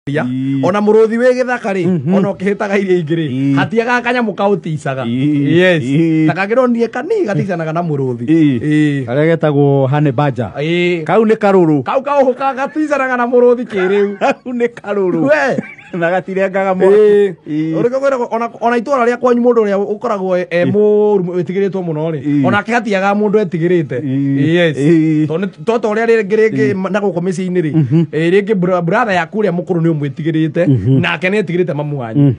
ona muruthi we githaka ri ona ukihitaga iria ingiri hatiaga kanyamu kauticaga yes takagirondie kani gaticanaga na muruthi karia getagwo hane baja kau ni karuru kau gaticanaga na muruthi kiriu kau ni karuru we na gatirengaga mo ona itura ria kwanyu mundu ria ukoragwo muru witigiritwo muno ri ona kihatiaga mundu etigirite yes toto ria ringi na guko micini ri ringi brother yaku ria mukuru ni umwitigirite nake ni etigirite mamu wanyu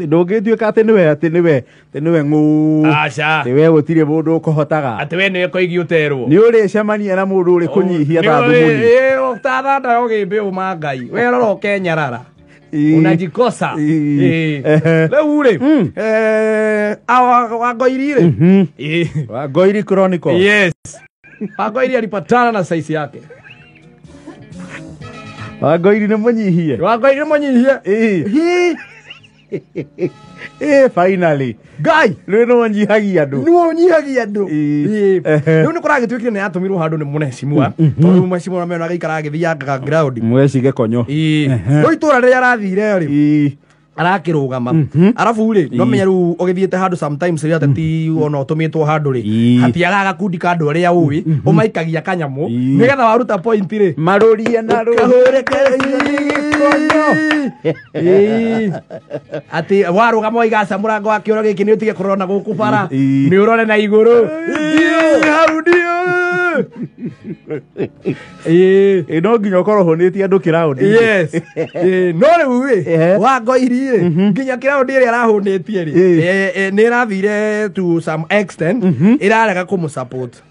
ndungituika ati niwe ngu aca tiwe gutire mundu ukohotaga ati we ni koigi uterwo ni uri cemania na mundu uri kunyihia ta thumuni utaranda ugimbe umangai we rora ukenyarara unajikosa leo ule Wagoiri ile Wagoiri Chronicle yes Wagoiri alipatana na size yake Wagoiri ni mwenyihie finally guy no nyihagia andu riu ni kuragitwikire ni atumirwo handu ni munecimwa tondu mecimwa mena agaikara agithianga ground mwecige konyo no itura ria arathire ri arakirugama arafu ri no menya ru ugithiete handu sometimes ria tati ona utumitwo handu ri hatiaga gakundi ka andu aria uwi umaikagia kanyamu nigetha waruta point ri marurie na ruhure ati warugama igaca murango wa kioro giki ni utige kurona guku bara ni urore na iguru no nginya ukorwo honetie andu kiraudi yes no riu ri Wagoiri ri nginya kiraudi ri arahonetie ri ni irathire to some extent irarega kumusupport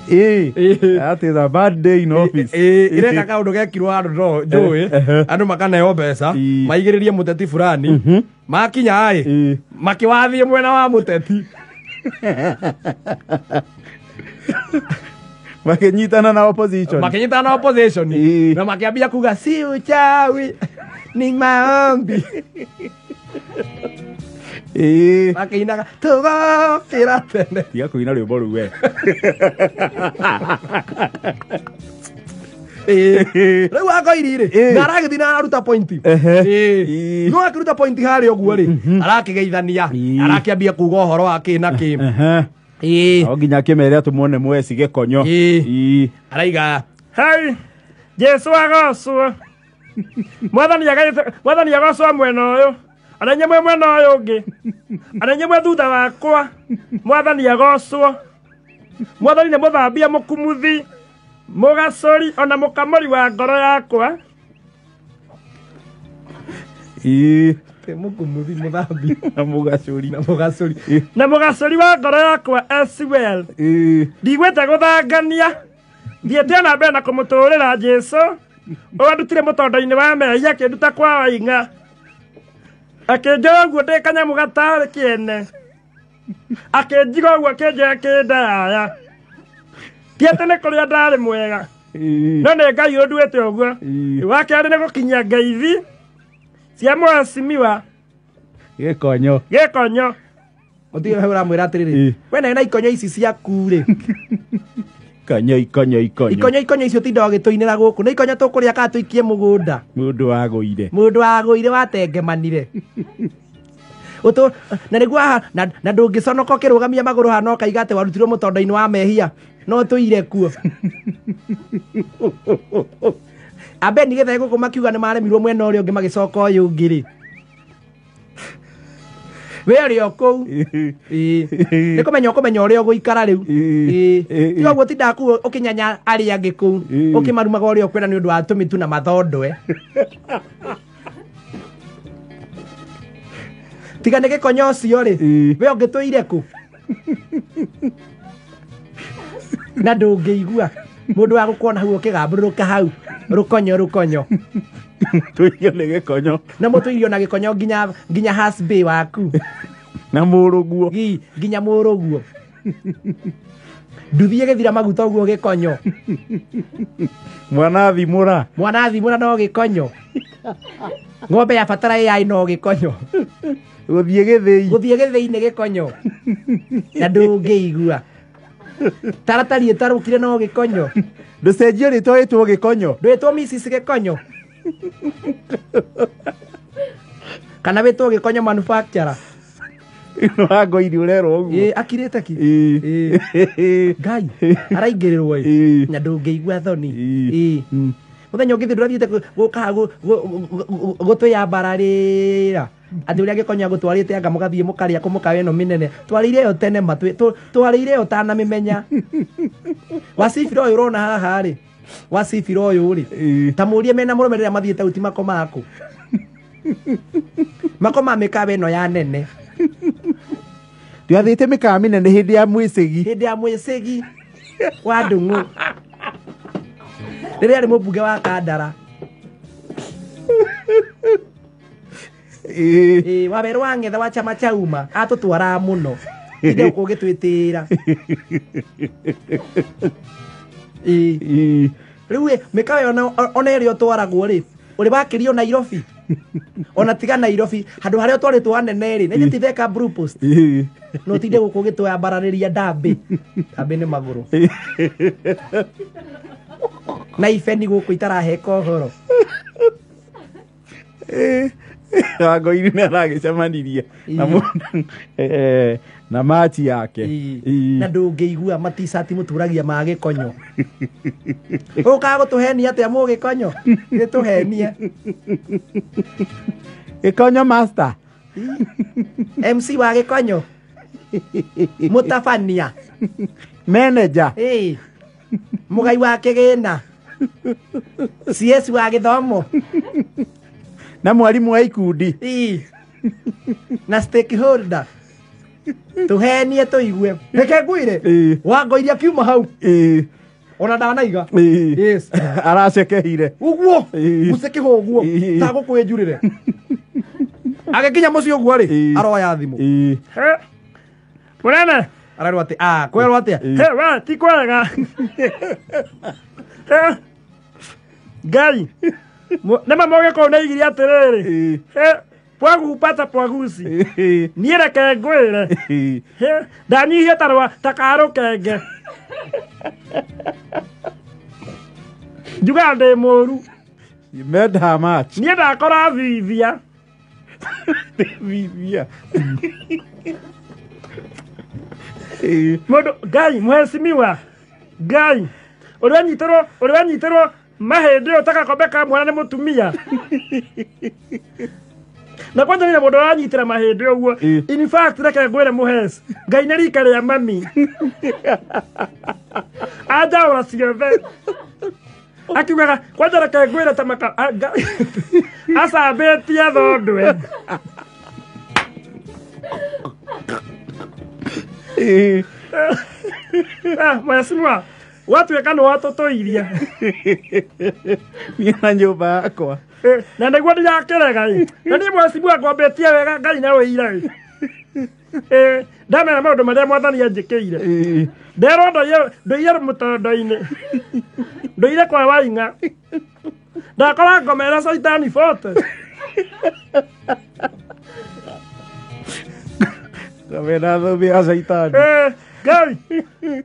that is a bad day in office ireka kaundu gekirwo andu njui andu makaneo mbeca maigiririe muteti fulani makinya ai makiwathie mwena wa muteti makinyitana na opposition na makiambia kuga si uchawi ni maombi makiinaga tugokira tene tiga kuina rwimbo ruu we riu Wagoiri ri na aragithii na araruta point no akiruta point hari oguo ri arakigeithania arakiambia kuga uhoro wa ki na ki o nginya kimere tumone mwecige konyo araiga hai Jesu agocwo mwathani agocwo mwena uyu arenye mwena uyu ungi arenye thutha wakwa mwathani agocwo mwathani ni muthambia mukumuthi mugacori ona mukamori wa ngoro yakwa mukumuthi muthambi na mugacori wa ngoro yakwa as well ndigwete guthangania thiete na mbere na kumuturira Jesu ndutire mutondo-ini wa mehia akinduta kwa wainga akinjoya guo ndi kanyamu gatari kiene akinjiga guo akinjoya kindaya tiete ni kuria ndari mwega no ni Ngai unduite uguo wakeri ni gukinyia ngeithi cia mwacimiwa gikonyo utige uramwira atiriri we na ikonyo ici ciaku ri ikonyo icio tinda gituinira guku ni ikonyo tukuria ka tuikie mugunda mundu waguire watengemanire na niguo na ndungiconoka ukirugamia maguru hano kaiga ati warutirwo mutondo-ini wa mehia no tuire kuo abe nigetha guku makiuga ni maremirwo mwena uria ungi magicoka uyu ungi ri we ri oku ni kumenya uria uguikara riu tiga guo tinda ku ukinyanya aria angi ku ukimarumaga uria ukwenda ni undu wa tumitu na mathondwe tiga ni gikonyo ucio ri we ungituire ku na ndungiigua mundu wa gukuona hau ukigambururuka hau rukonyo tuirio ni gikonyo na mutuirio na gikonyo nginya hasbe waku na muruguo nginya muruguo nduthie githira maguta uguo gikonyo mwana thimura no gikonyo ng'ombe ya batara AI no gikonyo guthie githii ni gikonyo na ndungiigua Taratari etarukire no gikonyo. Nducenjio ritwa ritwo gikonyo. Ndwitwo Mrs Gikonyo. Kana witwo Gikonyo manufacturer. Wango iri urero uguo. Akirite ki. Ngai araingĩrĩrwo na ndũngĩigua thoni. Muthenya ũngĩ ndũrathiĩte gũka gũtwĩya bararĩra. Atĩ ũrĩa Gikonyo agũtwarĩte anga mũgathiĩ mũkarĩa kũmũkawa ĩno mĩnene. Twarĩire yo tene twarĩire yo tanamĩmenya. Wacibira ũyũ ũrona haha rĩ. Wacibira ũyũ rĩ. Ta mũrie mena mũrũme rĩrĩa mathiĩte uti makomako. Makoma mĩkawa ĩno ya nene. Ndiathĩte mĩkawa mĩnene hĩndĩ ya mwĩcĩgi. Hĩndĩ ya mwĩcĩgi wa Ndung'u. Rĩrĩa arĩ mũmbunge wa Kandara. Waberu wa Ng'ethe wa chama cha UMA atũtwaraga mũno. Inde ũgĩtwĩtĩra. Rĩu mĩkawa ona ĩrĩa ũtwaragwo rĩ. Ũrĩ wakĩrio Nairobi. Ona tiga Nairobi handũ harĩa twarĩtwo anene rĩ. Nĩ titheka Blue Post. No tinde gũkũ gĩtũya bararĩria Ndambĩ. Ndambĩ nĩ magũrũ. Na ifeni gũkũ itaraheka ũhoro. Wango iri nĩ aragĩcemanirie na machi yake. Na ndũngĩigua maticati mũturagia ma Gikonyo. Ũkaga gũtũhenia atĩa Mũgĩkonyo? Gĩtũhenie. Gikonyo master. MC wa Gikonyo. Mũtabania. Manager. Mũgai wa kĩgĩna. CS wa gĩthomo. Na mwarimu wa ikundi. Na stakeholder. Tuhenie tuigue. Reke ngwire. Wango iria kiuma hau. Ona ndanaiga. Yes. Aracekeire. Uguo. Mucekeho uguo. Ta gũkwĩnjurĩre. Agĩkinya mũciĩ ũguo rĩ. Aroya thimũ. Mũnene. Ararwo atĩ kwerwo atĩa. Wa ti kwega. Ngai. Nema moge ko naigiri atĩrĩrĩ. Pwagu pata pwagusi. Niĩ reke ngwĩre. Ndanyihie takaro kenge. Njuga ndĩ mũru. You made how much? Niĩ ndakora vivia. Vivia. Mũndũ Ngai mheshimiwa. Ngai. Ũranyitĩrwo mahĩndĩ ũtagakombeka mwana nĩ mũtumia. Na kwanja nĩ mũndũ ũranyitĩra mahĩndĩ ũguo. In fact reke ngwĩre mũheci. Ngai nĩ rika rĩa mami. Ajaũra ciothe. Akiugaga kwanja reke ngwĩre ta maka acambĩtie thondwe. Mheshimiwa. Watuĩka nĩ watũtũirie. Niĩ na nyũmba yakwa. Na nĩguo ndirakĩrega. Na niĩ mheshimiwa ngwambĩtie wega Ngai na ũira. Ndamenya maũndũ marĩa Mwathani anjĩkĩire. Nderwo ndũire mũtondo-inĩ. Ndũire kwa Waing'a. Ndakora ngomera Saitani bote. Ngomera thũmbĩ ya Saitani. Ngai.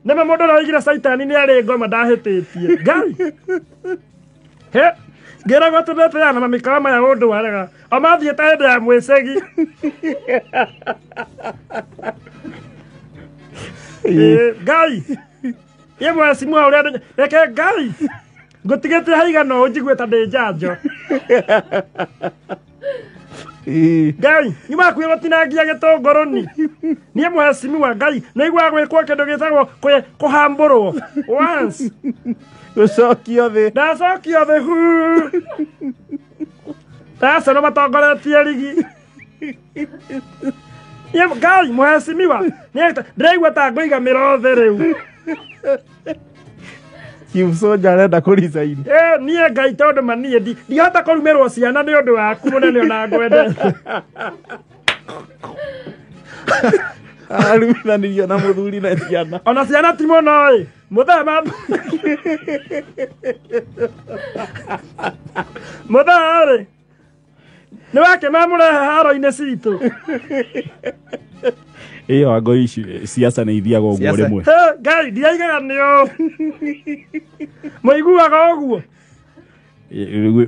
Nema mũndũ ũraigire Saitani nĩ arĩ ngoma ndahĩtĩtie. Ngai. Ngĩragwo tũteteana na mĩkawa maya ũndũ warega. O mathiĩte hĩndĩ ya mwĩcĩgi. Ngai. Ye mheshimiwa ũrĩa reke Ngai. Ngũtigĩtie haigana ũnjigue ta ndĩ njanjo. Ngai, nyuma kuya gũtinangia gĩtũngũrũ-ni. Niĩ mheshimiwa Ngai, naigua gwĩkwo kĩndũ gĩtagwo kũhambũrwo. Once. Gũcokio thĩ. Ndacokio thĩ. Tasa no matongoretie rigi. Ngai, mheshimiwa, ndĩraigua ta ngũiga mĩro thĩ rĩu. Chief Soja arenda kũricaini. Niĩ Ngai tondũ manie ndihota kũrumĩrwo ciana nĩ ũndũ waku mũnene ona ngwendete. Arumithanĩrio na mũthuri na ciana. Ona ciana ti mũno ĩ. Mũthema. Mũthema-rĩ. Nĩ wake mamũrehe haro-inĩ citũ. Iyo ago ici siasa nĩ ithiaga ũguo rĩmwe. Ngai ndiaigaga nĩo. Mũiguaga ũguo.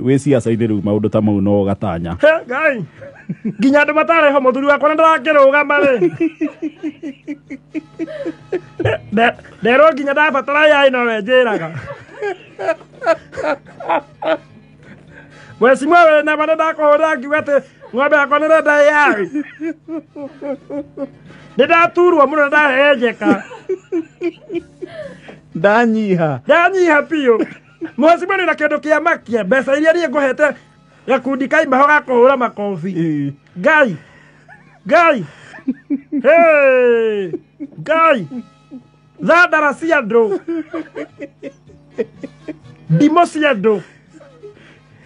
Wĩ siasa-inĩ rĩu maũndũ ta mau no gatanya. Ngai. Nginya andũ matareho mũthuri wakwa nĩndakĩrũgama rĩ. Nderwo nginya ndabatara yai no we njĩraga. Mheshimiwa wewe na bana ndakũhũra ngiuga atĩ ng'ombe yakwa nĩrenda yai. Nĩndaturwo mũno ndahenjeka. Ndanyiha Piũ. Mheshimiwa nĩ na kĩndũ kĩa makia mbeca iria niĩ ngũhete gakundi kaimbaho ga kũhũra makobi. Ngai. Hey! Ngai. Thandara cia andũ. Ndimũ cia andũ.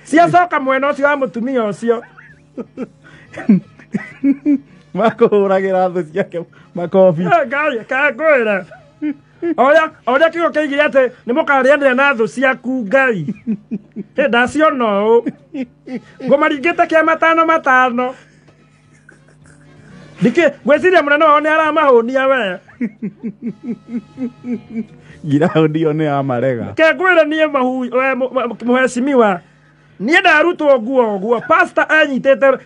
Ciacoka mwena ũcio wa mũtumia ũcio. makũhũragĩra thũ ciake makobi. Ngai, kangwĩra. Oria kiugo kĩigire atĩ nĩmũkarĩanĩra na thũ ciaku Ngai. Ndaciona ũũ. Ngũmaringĩte kĩa matano. Ngwĩciria mũnene wao nĩ aramahũnia we. Ngiraũndi ĩyo nĩ yamarega. Kangwĩra niĩ Mheshimiwa. Niĩ ndarutwo nguo pastor anyitĩte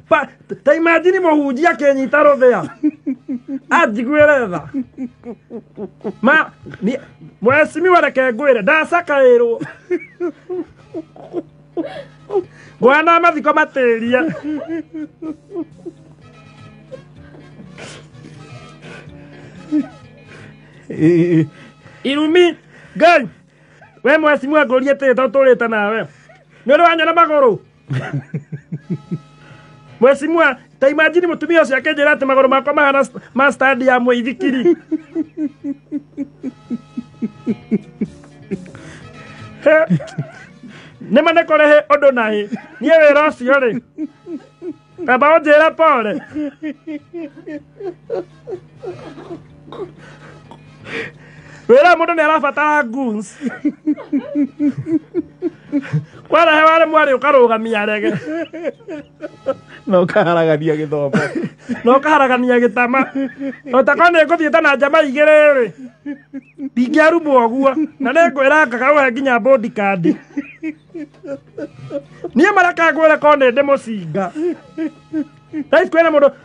ta imagine mũhunjia akĩnyita rũthĩa. Anjiguĩre tha. Mheshimiwa reke ngwĩre ndacakaĩrwo. Ngwana mathiko matĩria. Irumi Ngai. We Mheshimiwa ngũrie tĩto tũrĩte nawe. Nĩ ũrĩ wanyona magũrũ. Mheshimiwa ta imagine mũtumia ũcio akĩnjĩra atĩ magũrũ makwa mahana ma stadium ithikiri. Nĩma nĩkũrehe ũndũ naĩ. Niĩ wĩra ũcio rĩ. Kamba ũnjĩra pole. Wĩra mũndũ nĩ arabatara goons. Kwarahe wale mwari ũkarũgamia rege. No kaharagania gĩthomo. No kaharagania gĩtama. Ũtakona nĩngũthiĩte na njama igĩrĩ rĩ. Ndingĩarumwo ũguo. Na nĩngwĩra ngakauhe nginya bodyguard. Niĩ maraka ngwĩre ko nĩ ndĩmũcinga.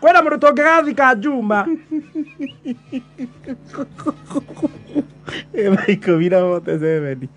Kwĩna mũndũ tũngĩgathika Juma. Ĩra ikũmi na mote 7.